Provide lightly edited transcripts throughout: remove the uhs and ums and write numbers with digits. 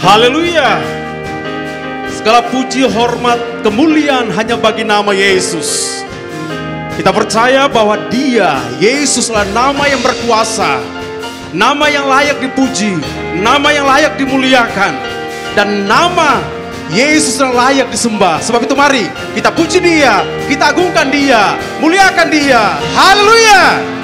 Haleluya. Segala puji, hormat, kemuliaan hanya bagi nama Yesus. Kita percaya bahwa Dia, Yesus adalah nama yang berkuasa, nama yang layak dipuji, nama yang layak dimuliakan, dan nama Yesus yang layak disembah. Sebab itu mari kita puji Dia, kita agungkan Dia, muliakan Dia. Haleluya.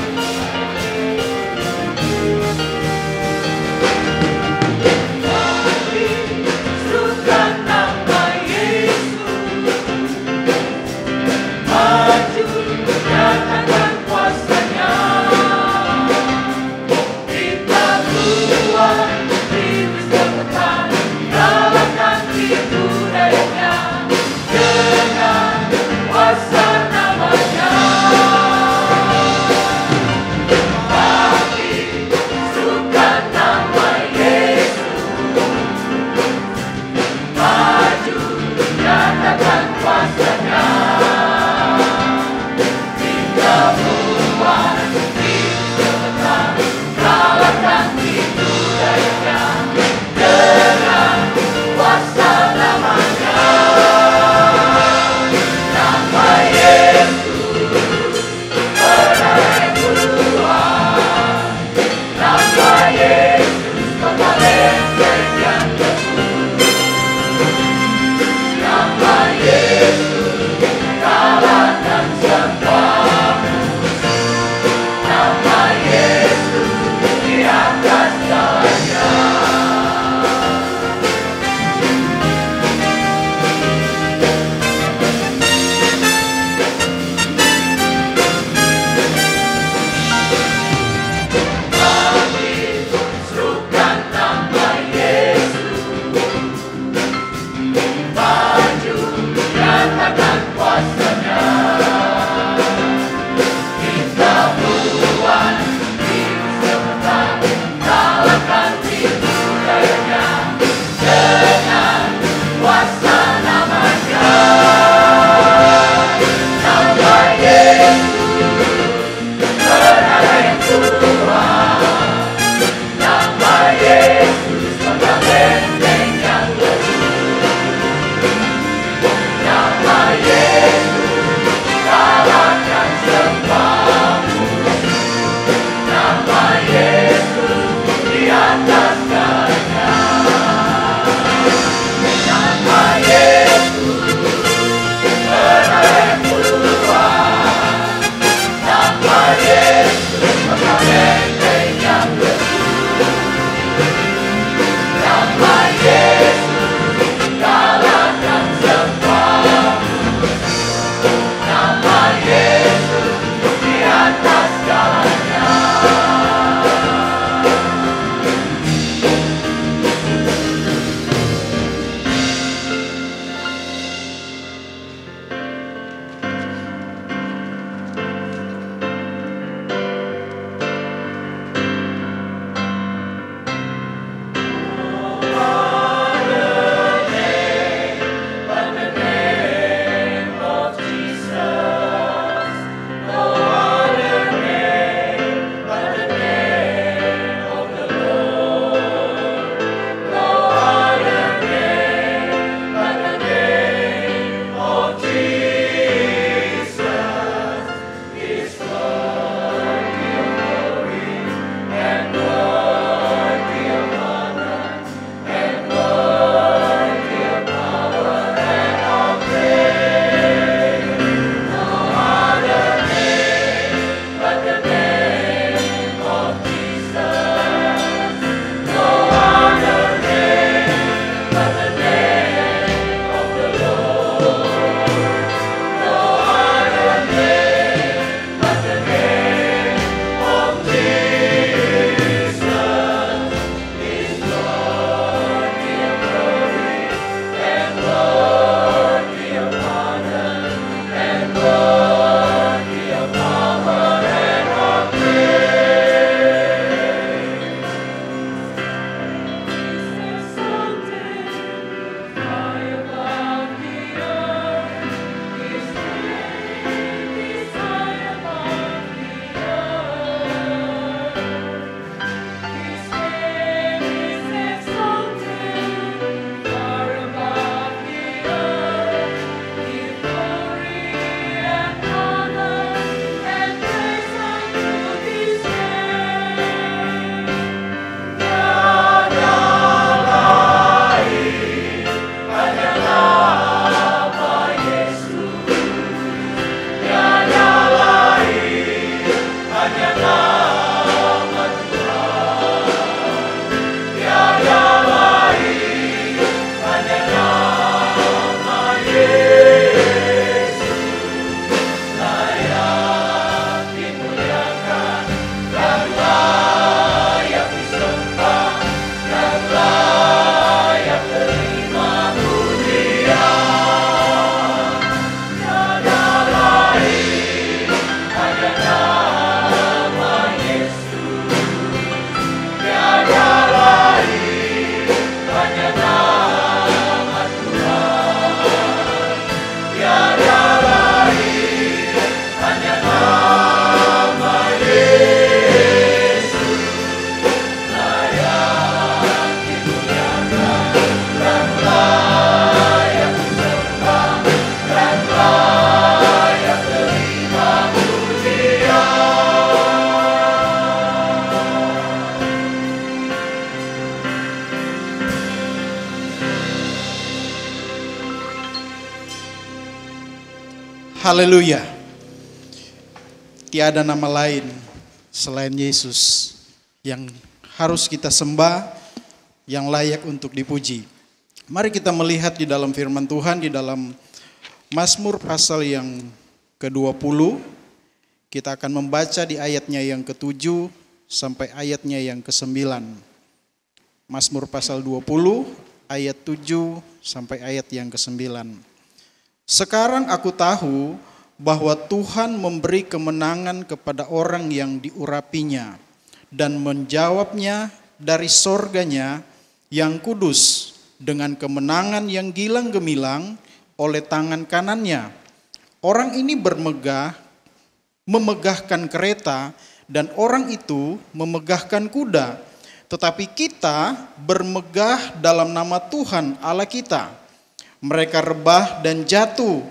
Haleluya. Tiada nama lain selain Yesus yang harus kita sembah, yang layak untuk dipuji. Mari kita melihat di dalam firman Tuhan, di dalam Mazmur pasal yang ke-20. Kita akan membaca di ayatnya yang ke-7 sampai ayatnya yang ke-9. Mazmur pasal 20 ayat 7 sampai ayat yang ke-9. Sekarang aku tahu bahwa Tuhan memberi kemenangan kepada orang yang diurapinya dan menjawabnya dari sorganya yang kudus dengan kemenangan yang gilang gemilang oleh tangan kanannya. Orang ini memegahkan kereta dan orang itu memegahkan kuda. Tetapi kita bermegah dalam nama Tuhan Allah kita. Mereka rebah dan jatuh,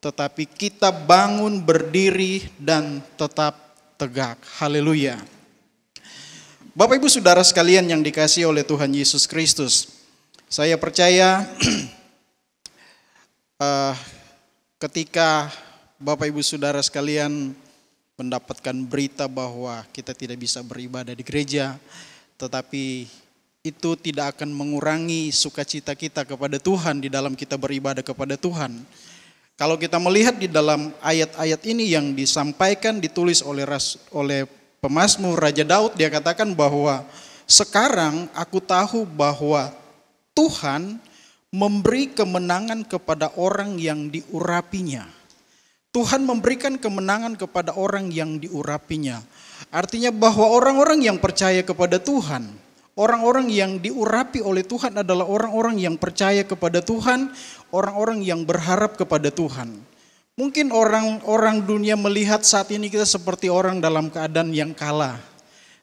tetapi kita bangun berdiri dan tetap tegak. Haleluya. Bapak Ibu Saudara sekalian yang dikasihi oleh Tuhan Yesus Kristus, saya percaya ketika Bapak Ibu Saudara sekalian mendapatkan berita bahwa kita tidak bisa beribadah di gereja, tetapi itu tidak akan mengurangi sukacita kita kepada Tuhan di dalam kita beribadah kepada Tuhan. Kalau kita melihat di dalam ayat-ayat ini yang disampaikan, ditulis oleh pemazmur Raja Daud, dia katakan bahwa sekarang aku tahu bahwa Tuhan memberi kemenangan kepada orang yang diurapinya. Tuhan memberikan kemenangan kepada orang yang diurapinya. Artinya bahwa orang-orang yang percaya kepada Tuhan, orang-orang yang diurapi oleh Tuhan adalah orang-orang yang percaya kepada Tuhan, orang-orang yang berharap kepada Tuhan. Mungkin orang dunia melihat saat ini kita seperti orang dalam keadaan yang kalah.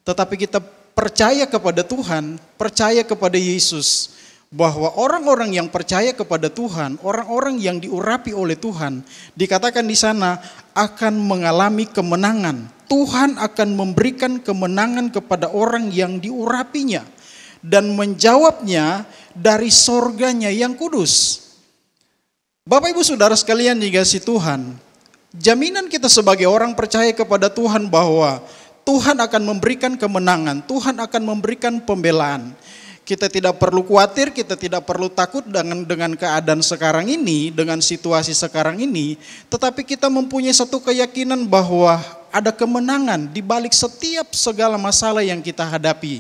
Tetapi kita percaya kepada Tuhan, percaya kepada Yesus. Bahwa orang-orang yang percaya kepada Tuhan, orang-orang yang diurapi oleh Tuhan, dikatakan di sana akan mengalami kemenangan. Tuhan akan memberikan kemenangan kepada orang yang diurapinya dan menjawabnya dari sorganya yang kudus. Bapak Ibu Saudara sekalian dikasihi Tuhan, jaminan kita sebagai orang percaya kepada Tuhan bahwa Tuhan akan memberikan kemenangan, Tuhan akan memberikan pembelaan. Kita tidak perlu khawatir, kita tidak perlu takut dengan keadaan sekarang ini, dengan situasi sekarang ini. Tetapi kita mempunyai satu keyakinan bahwa ada kemenangan di balik setiap segala masalah yang kita hadapi.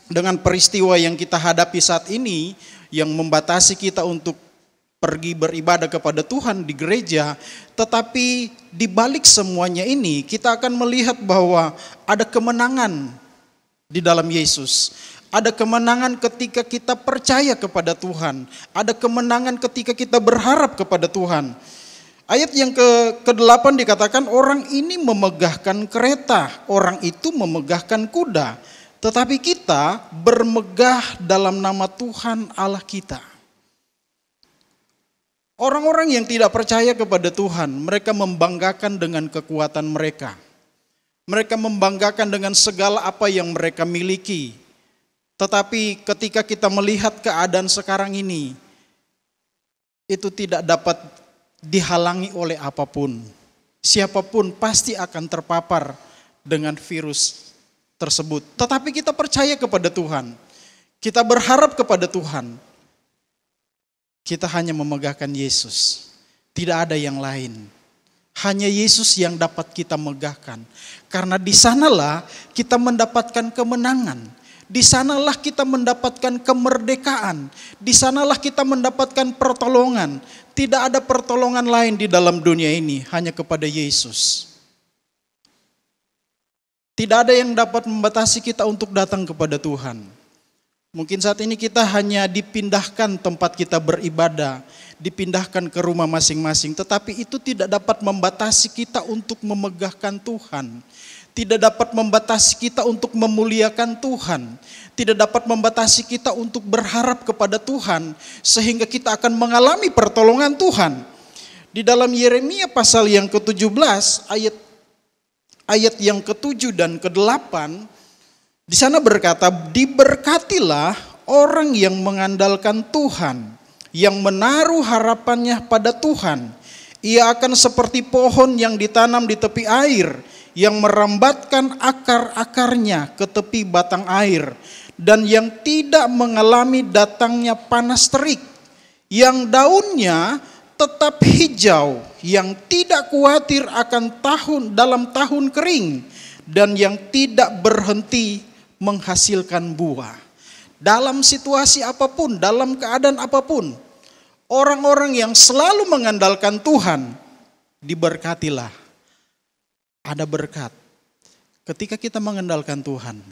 Dengan peristiwa yang kita hadapi saat ini, yang membatasi kita untuk pergi beribadah kepada Tuhan di gereja. Tetapi di balik semuanya ini, kita akan melihat bahwa ada kemenangan di dalam Yesus. Ada kemenangan ketika kita percaya kepada Tuhan. Ada kemenangan ketika kita berharap kepada Tuhan. Ayat yang ke-8 dikatakan orang ini memegahkan kereta, orang itu memegahkan kuda. Tetapi kita bermegah dalam nama Tuhan Allah kita. Orang-orang yang tidak percaya kepada Tuhan, mereka membanggakan dengan kekuatan mereka. Mereka membanggakan dengan segala apa yang mereka miliki. Tetapi ketika kita melihat keadaan sekarang ini, itu tidak dapat dihalangi oleh apapun. Siapapun pasti akan terpapar dengan virus tersebut. Tetapi kita percaya kepada Tuhan. Kita berharap kepada Tuhan. Kita hanya memegahkan Yesus. Tidak ada yang lain. Hanya Yesus yang dapat kita megahkan. Karena di sanalah kita mendapatkan kemenangan. Di sanalah kita mendapatkan kemerdekaan. Di sanalah kita mendapatkan pertolongan. Tidak ada pertolongan lain di dalam dunia ini, hanya kepada Yesus. Tidak ada yang dapat membatasi kita untuk datang kepada Tuhan. Mungkin saat ini kita hanya dipindahkan tempat kita beribadah, dipindahkan ke rumah masing-masing, tetapi itu tidak dapat membatasi kita untuk memegahkan Tuhan. Tidak dapat membatasi kita untuk memuliakan Tuhan. Tidak dapat membatasi kita untuk berharap kepada Tuhan. Sehingga kita akan mengalami pertolongan Tuhan. Di dalam Yeremia pasal yang ke-17 ayat yang ke-7 dan ke-8. Di sana berkata, diberkatilah orang yang mengandalkan Tuhan. Yang menaruh harapannya pada Tuhan. Ia akan seperti pohon yang ditanam di tepi air, yang merambatkan akar-akarnya ke tepi batang air, dan yang tidak mengalami datangnya panas terik, yang daunnya tetap hijau, yang tidak khawatir akan dalam tahun kering, dan yang tidak berhenti menghasilkan buah. Dalam situasi apapun, dalam keadaan apapun, orang-orang yang selalu mengandalkan Tuhan, diberkatilah. Ada berkat. Ketika kita mengandalkan Tuhan,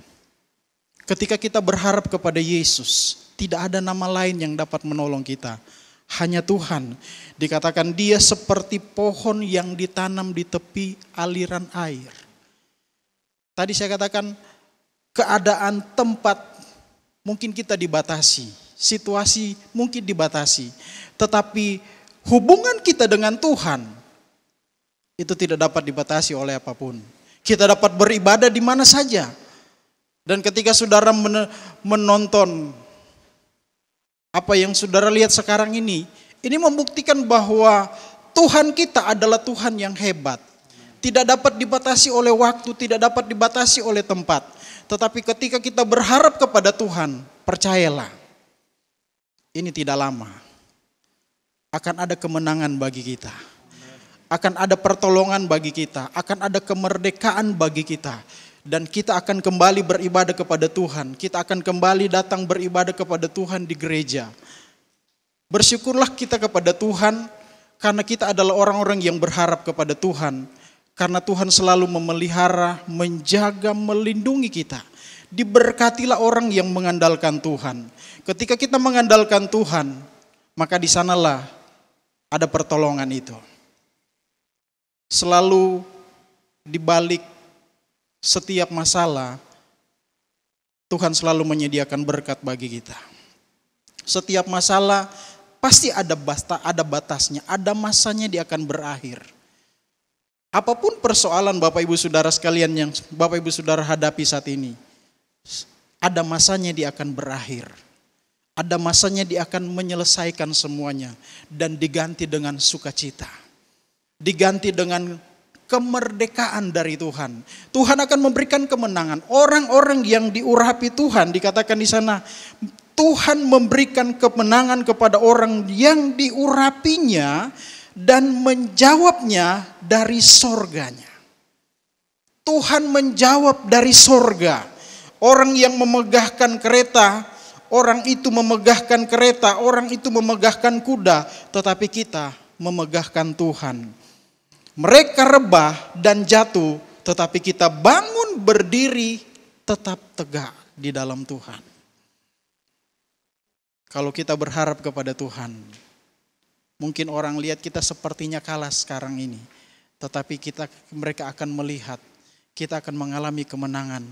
ketika kita berharap kepada Yesus, tidak ada nama lain yang dapat menolong kita. Hanya Tuhan. Dikatakan dia seperti pohon yang ditanam di tepi aliran air. Tadi saya katakan keadaan tempat mungkin kita dibatasi, situasi mungkin dibatasi. Tetapi hubungan kita dengan Tuhan itu tidak dapat dibatasi oleh apapun. Kita dapat beribadah di mana saja. Dan ketika saudara menonton apa yang saudara lihat sekarang ini membuktikan bahwa Tuhan kita adalah Tuhan yang hebat. Tidak dapat dibatasi oleh waktu, tidak dapat dibatasi oleh tempat. Tetapi ketika kita berharap kepada Tuhan, percayalah, ini tidak lama. Akan ada kemenangan bagi kita. Akan ada pertolongan bagi kita. Akan ada kemerdekaan bagi kita. Dan kita akan kembali beribadah kepada Tuhan. Kita akan kembali datang beribadah kepada Tuhan di gereja. Bersyukurlah kita kepada Tuhan karena kita adalah orang-orang yang berharap kepada Tuhan. Karena Tuhan selalu memelihara, menjaga, melindungi kita. Diberkatilah orang yang mengandalkan Tuhan. Ketika kita mengandalkan Tuhan, maka di sanalah ada pertolongan itu. Selalu di balik setiap masalah, Tuhan selalu menyediakan berkat bagi kita. Setiap masalah pasti ada batasnya, ada masanya dia akan berakhir. Apapun persoalan Bapak Ibu Saudara sekalian yang Bapak Ibu Saudara hadapi saat ini, ada masanya dia akan berakhir. Ada masanya dia akan menyelesaikan semuanya dan diganti dengan sukacita. Diganti dengan kemerdekaan dari Tuhan. Tuhan akan memberikan kemenangan. Orang-orang yang diurapi Tuhan, dikatakan di sana, Tuhan memberikan kemenangan kepada orang yang diurapinya dan menjawabnya dari sorganya. Tuhan menjawab dari sorga. Orang yang memegahkan kereta, orang itu memegahkan kereta, orang itu memegahkan kuda, tetapi kita memegahkan Tuhan. Mereka rebah dan jatuh, tetapi kita bangun berdiri tetap tegak di dalam Tuhan. Kalau kita berharap kepada Tuhan, mungkin orang lihat kita sepertinya kalah sekarang ini, tetapi mereka akan melihat, kita akan mengalami kemenangan,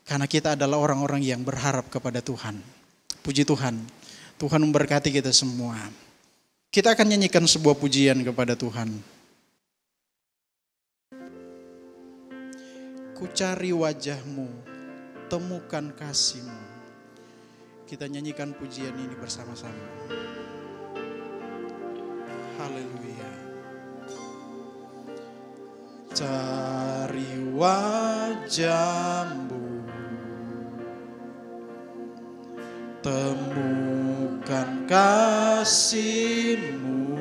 karena kita adalah orang-orang yang berharap kepada Tuhan. Puji Tuhan, Tuhan memberkati kita semua. Kita akan nyanyikan sebuah pujian kepada Tuhan. Ku cari wajah-Mu, temukan kasih-Mu. Kita nyanyikan pujian ini bersama-sama. Haleluya. Cari wajah-Mu, temukan kasih-Mu.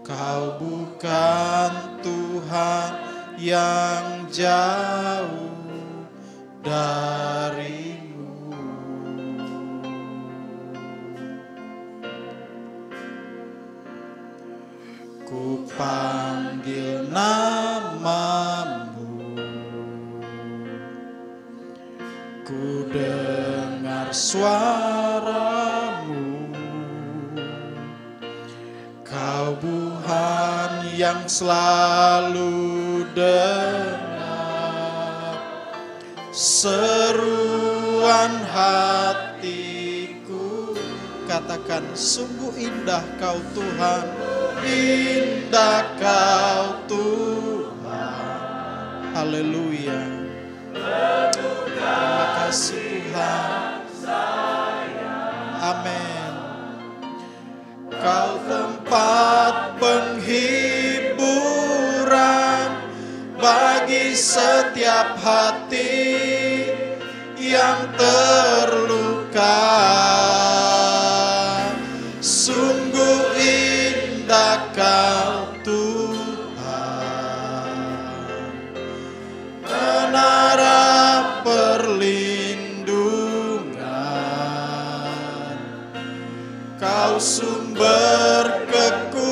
Kau bukan Tuhan yang jauh darimu. Ku panggil nama-Mu, ku dengar suara-Mu. Kau Tuhan yang selalu dengar seruan hatiku. Katakan, sungguh indah Kau Tuhan, indah Kau Tuhan. Haleluya. Terima kasih Tuhan. Amin. Kau tempat tempat penghiburan bagi setiap hati yang terluka. Sungguh indah Kau Tuhan, menara perlindungan. Kau sumber kekuatan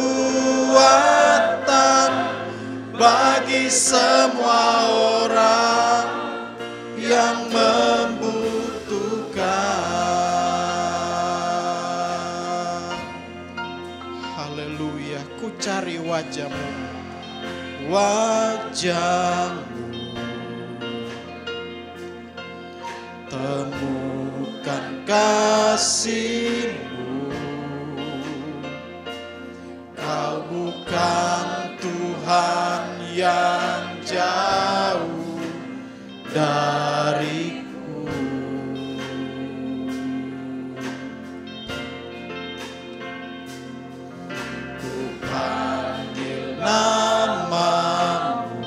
bagi semua orang yang membutuhkan. Haleluya, ku cari wajah-Mu, wajah-Mu. Temukan kasih-Mu. Kau bukan Tuhan yang jauh dariku. Ku panggil nama-Mu,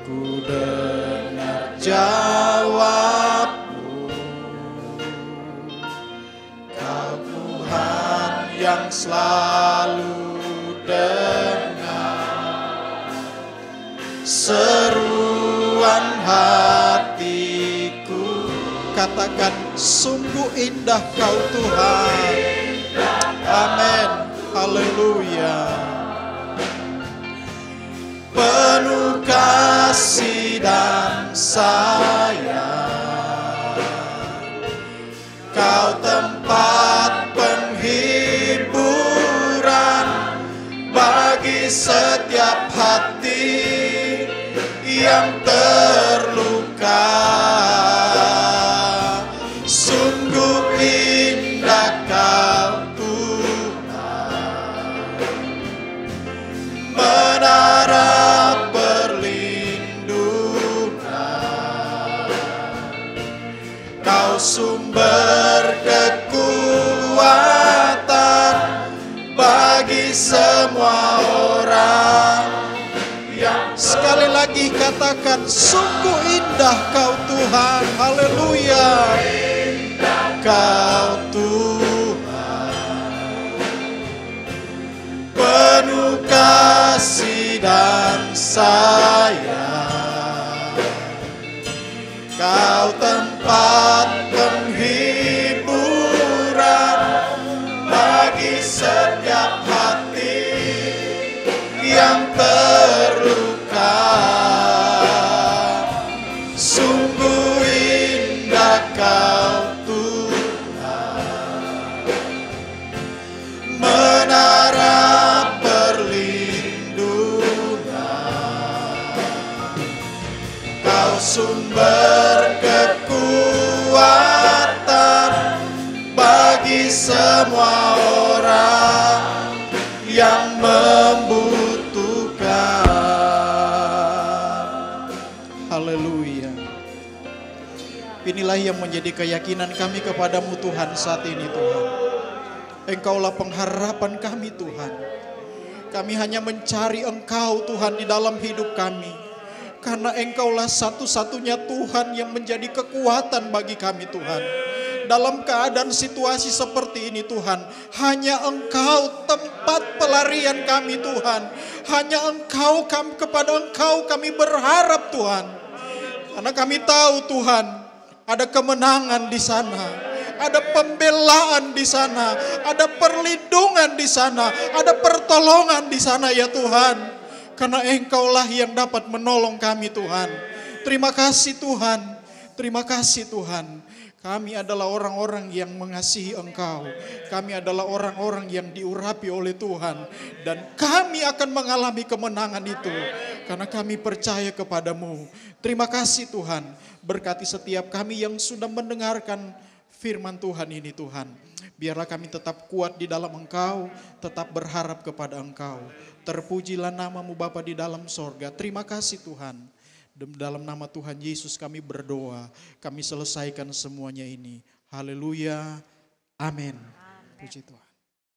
ku dengar jawab-Mu. Kau Tuhan yang selalu dengar seruan hatiku. Katakan, sungguh indah Kau Tuhan. Amin. Haleluya. Penuh kasih dan sayang, Kau tempat penghiburan bagi setiap hati yang terluka. Sungguh indah Kau Tuhan, menara perlindungan. Kau sumber kekuatan bagi semua orang yang. Sekali lagi katakan, sungguh indah Kau Tuhan. Haleluya. Kau Tuhan, penuh kasih dan sayang. Kau tempat penghiburan bagi setiap hati yang terluka. Sungguh indah Kau Tuhan, menara perlindungan. Kau sumber kekuatan bagi semua orang yang membutuhkan. Haleluya. Inilah yang menjadi keyakinan kami kepadamu Tuhan saat ini Tuhan. Engkaulah pengharapan kami Tuhan. Kami hanya mencari Engkau Tuhan di dalam hidup kami. Karena Engkaulah satu-satunya Tuhan yang menjadi kekuatan bagi kami Tuhan. Dalam keadaan situasi seperti ini Tuhan, hanya Engkau tempat pelarian kami Tuhan. Hanya Engkau, kepada Engkau kami berharap Tuhan. Karena kami tahu Tuhan, ada kemenangan di sana, ada pembelaan di sana, ada perlindungan di sana, ada pertolongan di sana ya Tuhan. Karena Engkaulah yang dapat menolong kami Tuhan. Terima kasih Tuhan, terima kasih Tuhan. Kami adalah orang-orang yang mengasihi Engkau. Kami adalah orang-orang yang diurapi oleh Tuhan. Dan kami akan mengalami kemenangan itu. Karena kami percaya kepadamu. Terima kasih Tuhan. Berkati setiap kami yang sudah mendengarkan firman Tuhan ini Tuhan. Biarlah kami tetap kuat di dalam Engkau. Tetap berharap kepada Engkau. Terpujilah namamu Bapa di dalam sorga. Terima kasih Tuhan. Dalam nama Tuhan Yesus kami berdoa. Kami selesaikan semuanya ini. Haleluya. Amin. Puji Tuhan.